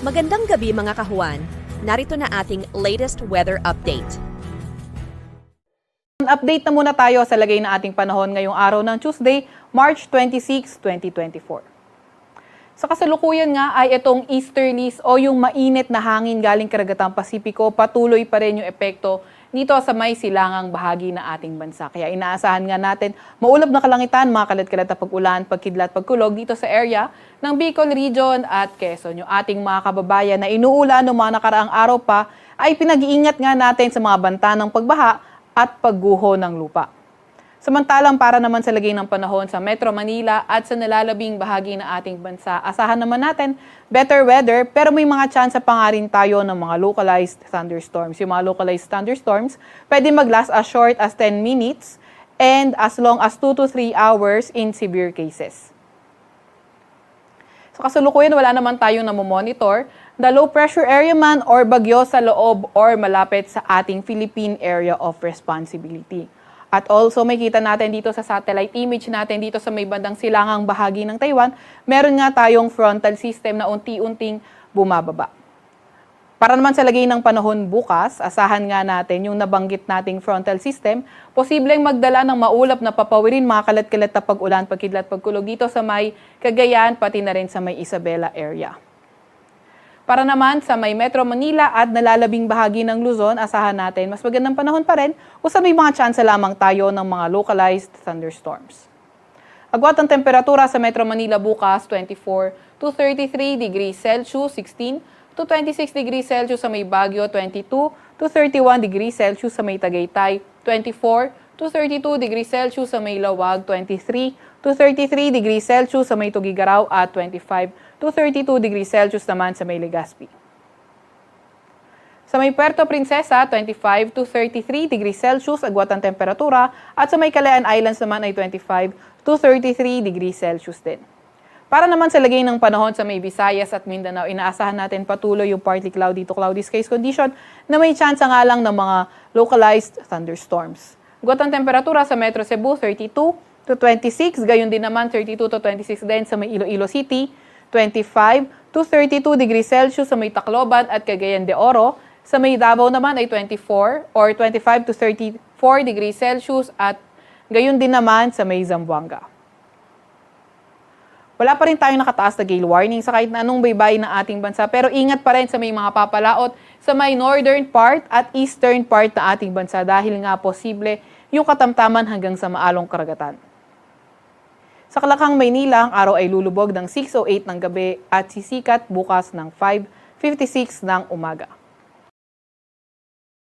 Magandang gabi mga kahuan. Narito na ating latest weather update. Update na muna tayo sa lagay na ating panahon ngayong araw ng Tuesday, March 26, 2024. Sa kasalukuyan nga ay itong easterlies o yung mainit na hangin galing karagatang Pasipiko, patuloy pa rin yung epekto dito sa may silangang bahagi na ating bansa. Kaya inaasahan nga natin maulap na kalangitan, mga kalat-kalat na pag-ulan, pagkidlat, pagkulog dito sa area ng Bicol Region at Quezon. Yung ating mga kababayan na inuulan ng mga nakaraang araw pa ay pinag-iingat nga natin sa mga banta ng pagbaha at pagguho ng lupa. Samantalang para naman sa lagay ng panahon sa Metro Manila at sa nalalabing bahagi ng ating bansa, asahan naman natin better weather pero may mga tsansa pa nga rin tayo ng mga localized thunderstorms. Yung mga localized thunderstorms pwede mag-last as short as 10 minutes and as long as 2 to 3 hours in severe cases. Sa kasalukuyan, wala naman tayong namomonitor na low pressure area man or bagyo sa loob or malapit sa ating Philippine Area of Responsibility. At also, may kita natin dito sa satellite image natin dito sa may bandang silangang bahagi ng Taiwan, meron nga tayong frontal system na unti-unting bumababa. Para naman sa lagay ng panahon bukas, asahan nga natin yung nabanggit nating frontal system, posibleng magdala ng maulap na papawirin, mga kalat-kalat na pag-ulan, pagkidlat, pagkulog dito sa may Cagayan, pati na rin sa may Isabela area. Para naman sa may Metro Manila at nalalabing bahagi ng Luzon, asahan natin mas magandang panahon pa rin o sa may mga tsansa lamang tayo ng mga localized thunderstorms. Agwat ang temperatura sa Metro Manila bukas, 24 to 33 degrees Celsius, 16 to 26 degrees Celsius sa may Baguio, 22 to 31 degrees Celsius sa may Tagaytay, 24 to 32 degrees Celsius sa may Lawag, 23 to 33 degrees Celsius sa may Tugigaraw at 25 to 32 degrees Celsius naman sa may Legazpi. Sa may Puerto Princesa, 25 to 33 degrees Celsius agwat ang temperatura at sa may Calayan Islands naman ay 25 to 33 degrees Celsius din. Para naman sa lagay ng panahon sa may Visayas at Mindanao, inaasahan natin patuloy yung partly cloudy to cloudy skies condition na may chance nga lang ng mga localized thunderstorms. Agwat ang temperatura sa Metro Cebu, 32 to 26, gayon din naman 32 to 26 din sa may Iloilo City, 25 to 32 degrees Celsius sa may Tacloban at Cagayan de Oro. Sa may Davao naman ay 24 or 25 to 34 degrees Celsius at gayon din naman sa may Zamboanga. Wala pa rin tayong nakataas na gale warning sa kahit na anong baybayin ng ating bansa pero ingat pa rin sa may mga papalaot sa may northern part at eastern part ng ating bansa dahil nga posible yung katamtaman hanggang sa maalong karagatan. Sa Kalakang, Maynila, ang araw ay lulubog ng 6:08 ng gabi at sisikat bukas ng 5:56 ng umaga.